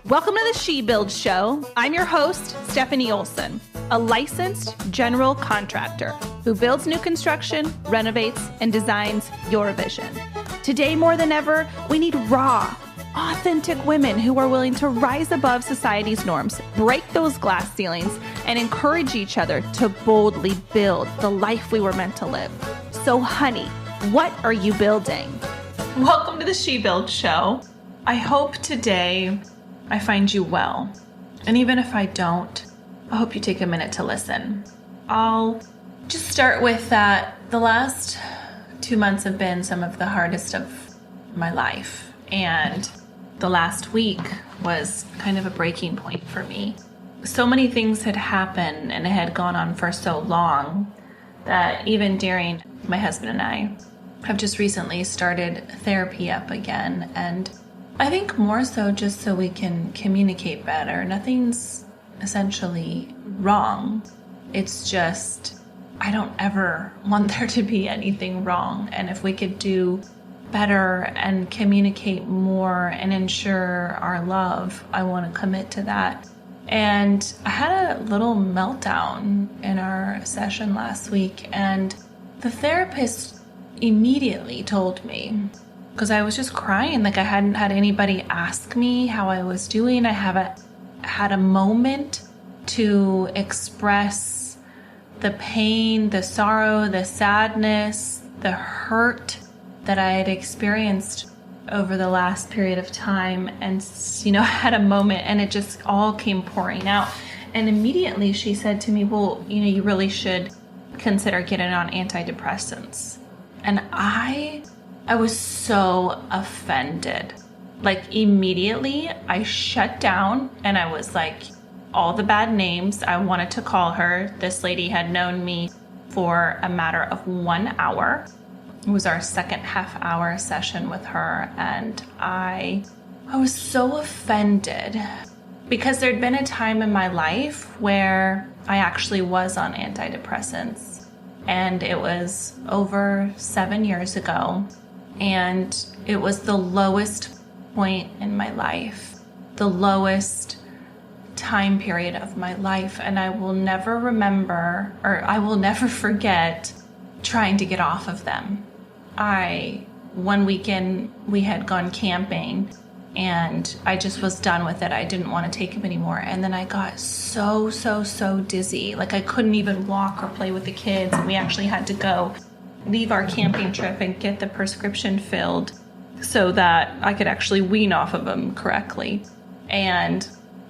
Welcome to the She Builds Show. I'm your host, Stefanie Olson, a licensed general contractor who builds new construction, renovates, and designs your vision. Today, more than ever, we need raw, authentic women who are willing to rise above society's norms, break those glass ceilings, and encourage each other to boldly build the life we were meant to live. So, honey, what are you building? Welcome to the She Builds Show. I hope today I find you well. And even if I don't, I hope you take a minute to listen. I'll just start with that. The last 2 months have been some of the hardest of my life. And the last week was kind of a breaking point for me. So many things had happened and it had gone on for so long that even during my husband and I have just recently started therapy up again. And I think more so just so we can communicate better. Nothing's essentially wrong. It's just, I don't ever want there to be anything wrong. And if we could do better and communicate more and ensure our love, I want to commit to that. And I had a little meltdown in our session last week, and the therapist immediately told me, because I was just crying, like I hadn't had anybody ask me how I was doing. I haven't had a moment to express the pain, the sorrow, the sadness, the hurt that I had experienced over the last period of time. And, I had a moment and it just all came pouring out. And immediately she said to me, well, you really should consider getting on antidepressants. And I was so offended. Like immediately I shut down and I was like, all the bad names I wanted to call her. This lady had known me for a matter of 1 hour. It was our second half-hour session with her. And I was so offended because there'd been a time in my life where I actually was on antidepressants. And it was over 7 years ago. And it was the lowest point in my life, the lowest time period of my life. And I will never forget trying to get off of them. One weekend we had gone camping and I just was done with it. I didn't want to take them anymore. And then I got so dizzy. Like I couldn't even walk or play with the kids. And we actually had to leave our camping trip and get the prescription filled so that I could actually wean off of them correctly. And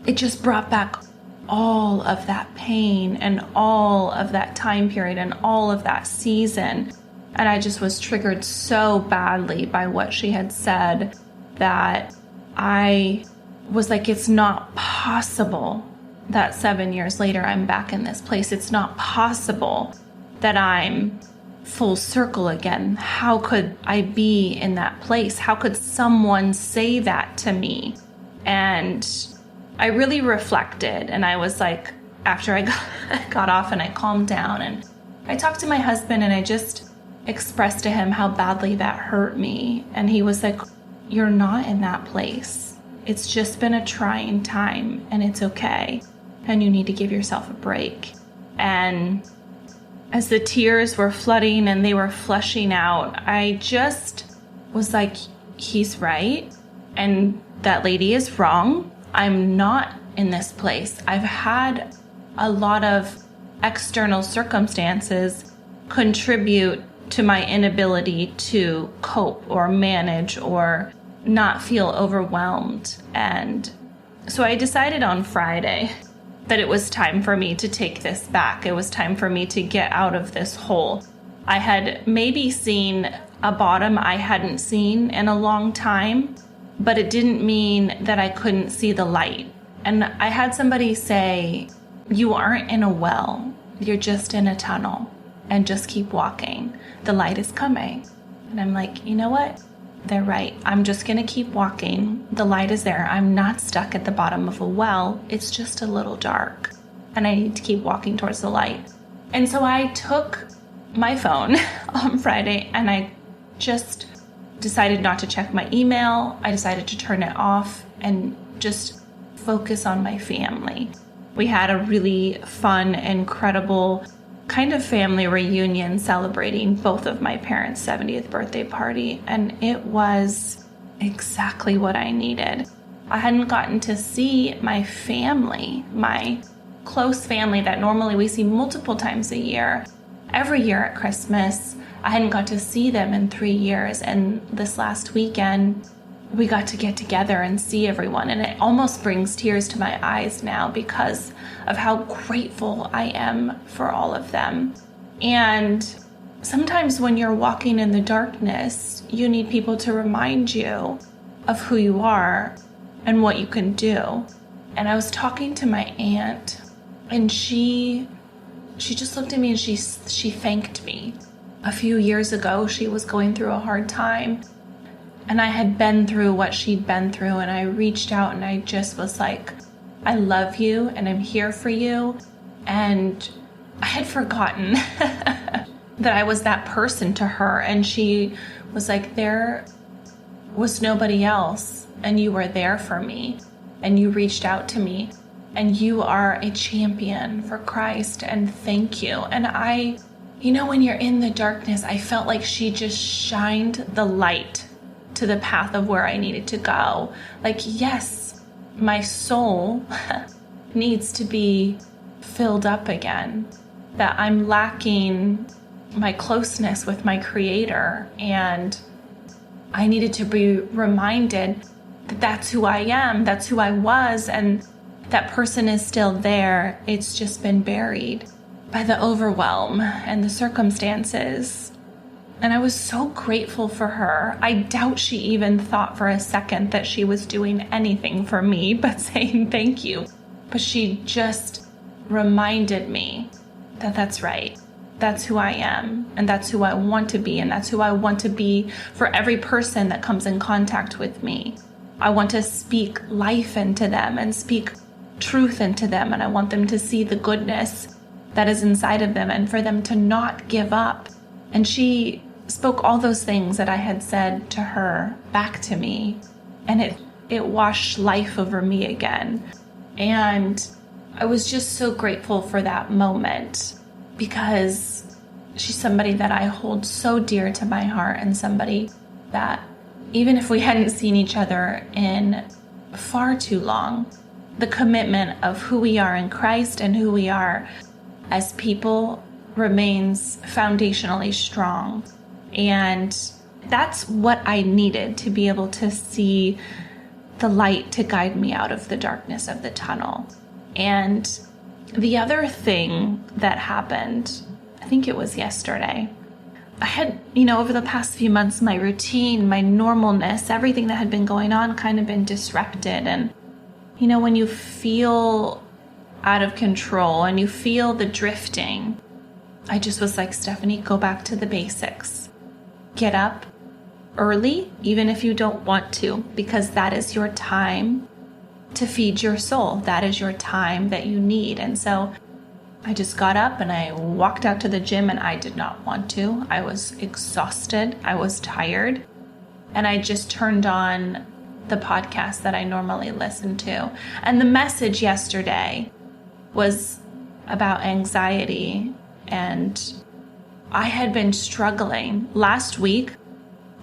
it just brought back all of that pain and all of that time period and all of that season. And I just was triggered so badly by what she had said that I was like, it's not possible that 7 years later I'm back in this place. It's not possible that I'm full circle again. How could I be in that place? How could someone say that to me? And I really reflected, and I was like, after I got off and I calmed down and I talked to my husband and I just expressed to him how badly that hurt me. And he was like, you're not in that place. It's just been a trying time and it's okay. And you need to give yourself a break. And as the tears were flooding and they were flushing out, I just was like, he's right. And that lady is wrong. I'm not in this place. I've had a lot of external circumstances contribute to my inability to cope or manage or not feel overwhelmed. And so I decided on Friday that it was time for me to take this back. It was time for me to get out of this hole. I had maybe seen a bottom I hadn't seen in a long time, but it didn't mean that I couldn't see the light. And I had somebody say, you aren't in a well, you're just in a tunnel, and just keep walking. The light is coming. And I'm like, you know what? They're right. I'm just going to keep walking. The light is there. I'm not stuck at the bottom of a well. It's just a little dark. And I need to keep walking towards the light. And so I took my phone on Friday and I just decided not to check my email. I decided to turn it off and just focus on my family. We had a really fun, incredible kind of family reunion celebrating both of my parents' 70th birthday party, and it was exactly what I needed. I hadn't gotten to see my family, my close family that normally we see multiple times a year, every year at Christmas. I hadn't got to see them in 3 years, and this last weekend we got to get together and see everyone, and it almost brings tears to my eyes now because of how grateful I am for all of them. And sometimes when you're walking in the darkness, you need people to remind you of who you are and what you can do. And I was talking to my aunt, and she just looked at me and she thanked me. A few years ago, she was going through a hard time, and I had been through what she'd been through, and I reached out and I just was like, I love you and I'm here for you. And I had forgotten that I was that person to her. And she was like, there was nobody else, and you were there for me, and you reached out to me, and you are a champion for Christ, and thank you. And when you're in the darkness, I felt like she just shined the light to the path of where I needed to go. Like, yes, my soul needs to be filled up again, that I'm lacking my closeness with my Creator, and I needed to be reminded that that's who I am, that's who I was, and that person is still there. It's just been buried by the overwhelm and the circumstances. And I was so grateful for her. I doubt she even thought for a second that she was doing anything for me but saying thank you. But she just reminded me that that's right. That's who I am, and that's who I want to be, and that's who I want to be for every person that comes in contact with me. I want to speak life into them and speak truth into them, and I want them to see the goodness that is inside of them and for them to not give up. And she spoke all those things that I had said to her back to me, and it washed life over me again. And I was just so grateful for that moment, because she's somebody that I hold so dear to my heart, and somebody that even if we hadn't seen each other in far too long, the commitment of who we are in Christ and who we are as people remains foundationally strong. And that's what I needed to be able to see the light to guide me out of the darkness of the tunnel. And the other thing that happened, I think it was yesterday, I had, over the past few months, my routine, my normalness, everything that had been going on kind of been disrupted. And, when you feel out of control and you feel the drifting, I just was like, Stefanie, go back to the basics. Get up early, even if you don't want to, because that is your time to feed your soul. That is your time that you need. And so I just got up and I walked out to the gym, and I did not want to. I was exhausted. I was tired. And I just turned on the podcast that I normally listen to. And the message yesterday was about anxiety, and I had been struggling. Last week,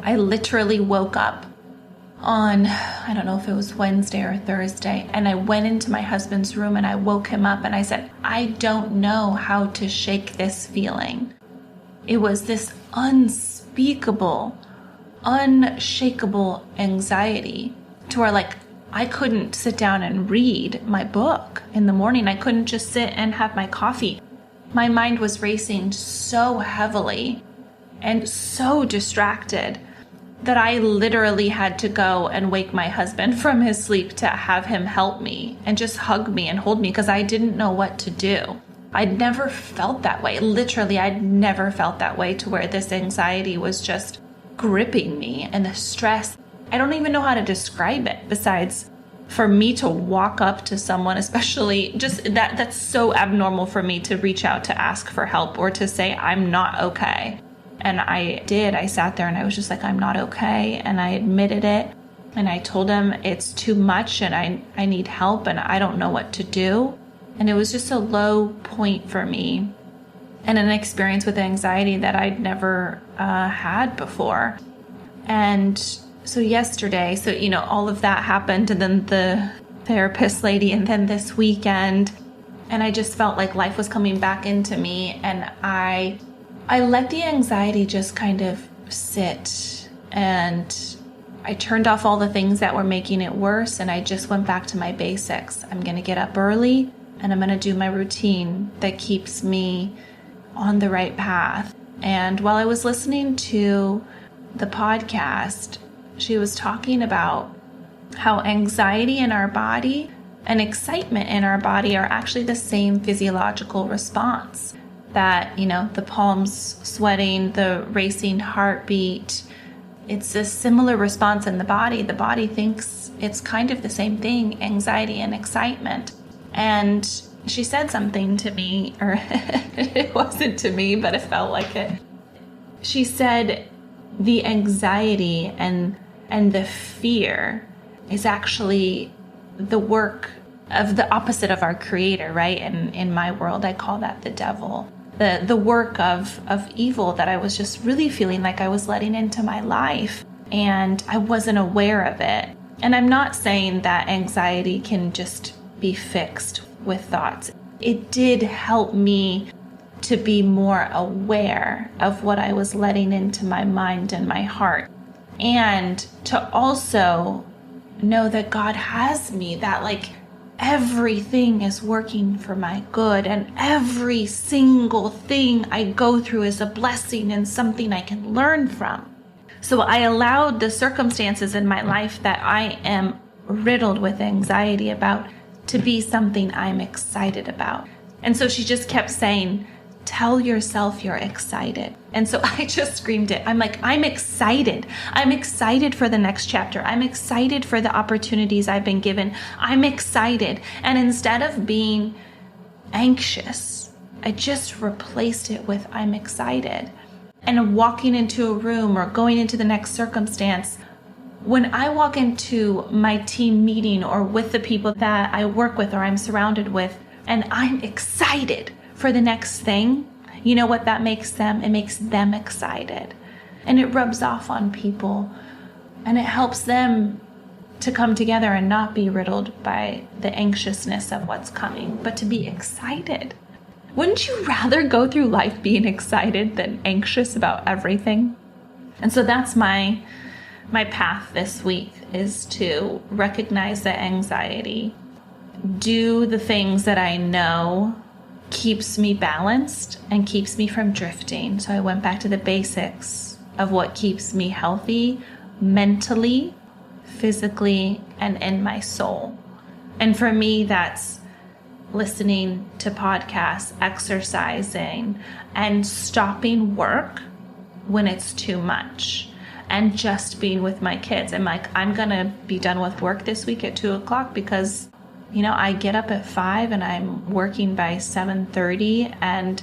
I literally woke up on, I don't know if it was Wednesday or Thursday, and I went into my husband's room and I woke him up and I said, I don't know how to shake this feeling. It was this unspeakable, unshakable anxiety to where I couldn't sit down and read my book in the morning. I couldn't just sit and have my coffee. My mind was racing so heavily and so distracted that I literally had to go and wake my husband from his sleep to have him help me and just hug me and hold me, because I didn't know what to do. I'd never felt that way. Literally, I'd never felt that way, to where this anxiety was just gripping me, and the stress. I don't even know how to describe it, besides for me to walk up to someone, especially just that's so abnormal for me to reach out to ask for help or to say, I'm not okay. And I did. I sat there and I was just like, I'm not okay. And I admitted it. And I told him it's too much and I need help and I don't know what to do. And it was just a low point for me and an experience with anxiety that I'd never had before. And so yesterday, all of that happened, and then the therapist lady, and then this weekend, and I just felt like life was coming back into me, and I let the anxiety just kind of sit, and I turned off all the things that were making it worse, and I just went back to my basics. I'm going to get up early, and I'm going to do my routine that keeps me on the right path. And while I was listening to the podcast, she was talking about how anxiety in our body and excitement in our body are actually the same physiological response. That, the palms sweating, the racing heartbeat, it's a similar response in the body. The body thinks it's kind of the same thing, anxiety and excitement. And she said something to me, or it wasn't to me, but it felt like it. She said the anxiety and the fear is actually the work of the opposite of our creator, right? And in my world, I call that the devil. The work of evil that I was just really feeling like I was letting into my life, and I wasn't aware of it. And I'm not saying that anxiety can just be fixed with thoughts. It did help me to be more aware of what I was letting into my mind and my heart, and to also know that God has me, that everything is working for my good, and every single thing I go through is a blessing and something I can learn from. So I allowed the circumstances in my life that I am riddled with anxiety about to be something I'm excited about. And so she just kept saying, tell yourself you're excited. And so I just screamed it. I'm like, I'm excited. I'm excited for the next chapter. I'm excited for the opportunities I've been given. I'm excited. And instead of being anxious, I just replaced it with I'm excited. And walking into a room or going into the next circumstance, when I walk into my team meeting or with the people that I work with or I'm surrounded with, and I'm excited for the next thing, you know what that makes them? It makes them excited. And it rubs off on people. And it helps them to come together and not be riddled by the anxiousness of what's coming, but to be excited. Wouldn't you rather go through life being excited than anxious about everything? And so that's my path this week, is to recognize the anxiety, do the things that I know keeps me balanced and keeps me from drifting. So I went back to the basics of what keeps me healthy mentally, physically, and in my soul. And for me, that's listening to podcasts, exercising, and stopping work when it's too much, and just being with my kids. I'm like, I'm going to be done with work this week at 2:00 because I get up at 5 and I'm working by 7:30, and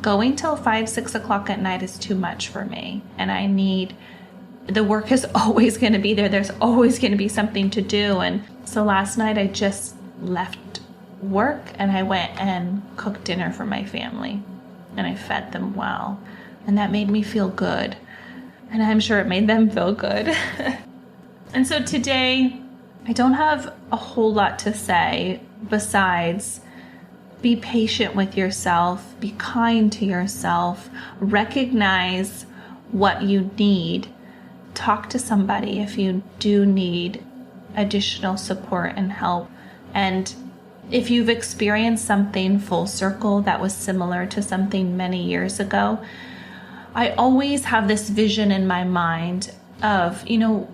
going till 5, 6 o'clock at night is too much for me. And the work is always going to be there. There's always going to be something to do. And so last night I just left work and I went and cooked dinner for my family, and I fed them well. And that made me feel good. And I'm sure it made them feel good. And so today, I don't have a whole lot to say besides be patient with yourself, be kind to yourself, recognize what you need, talk to somebody if you do need additional support and help. And if you've experienced something full circle that was similar to something many years ago, I always have this vision in my mind of,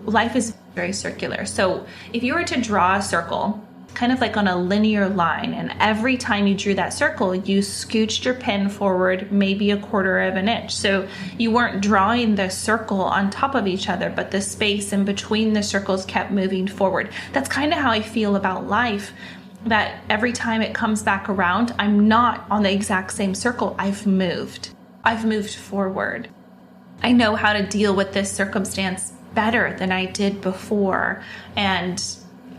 life is very circular. So if you were to draw a circle, kind of like on a linear line, and every time you drew that circle, you scooched your pen forward maybe 1/4 of an inch. So you weren't drawing the circle on top of each other, but the space in between the circles kept moving forward. That's kind of how I feel about life, that every time it comes back around, I'm not on the exact same circle. I've moved forward. I know how to deal with this circumstance better than I did before. And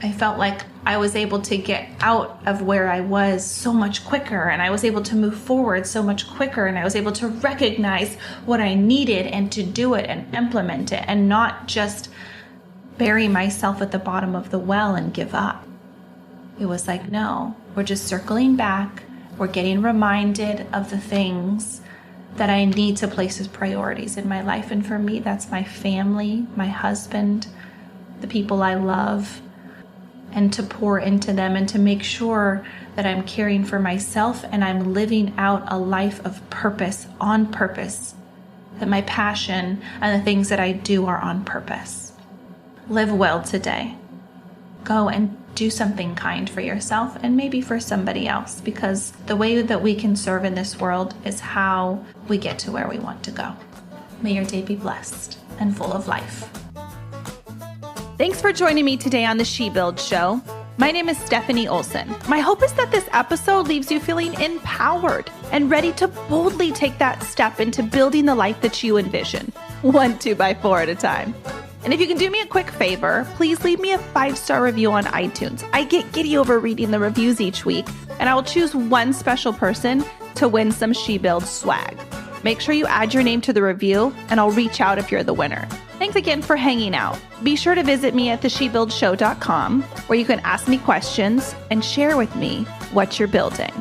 I felt like I was able to get out of where I was so much quicker, and I was able to move forward so much quicker, and I was able to recognize what I needed and to do it and implement it, and not just bury myself at the bottom of the well and give up. It was like, no, we're just circling back. We're getting reminded of the things that I need to place as priorities in my life. And for me, that's my family, my husband, the people I love, and to pour into them and to make sure that I'm caring for myself and I'm living out a life of purpose, on purpose, that my passion and the things that I do are on purpose. Live well today. Go and do something kind for yourself and maybe for somebody else, because the way that we can serve in this world is how we get to where we want to go. May your day be blessed and full of life. Thanks for joining me today on the She Builds Show. My name is Stefanie Olson. My hope is that this episode leaves you feeling empowered and ready to boldly take that step into building the life that you envision, 1 2x4 at a time. And if you can do me a quick favor, please leave me a 5-star review on iTunes. I get giddy over reading the reviews each week, and I will choose one special person to win some She Builds swag. Make sure you add your name to the review, and I'll reach out if you're the winner. Thanks again for hanging out. Be sure to visit me at theshebuildshow.com, where you can ask me questions and share with me what you're building.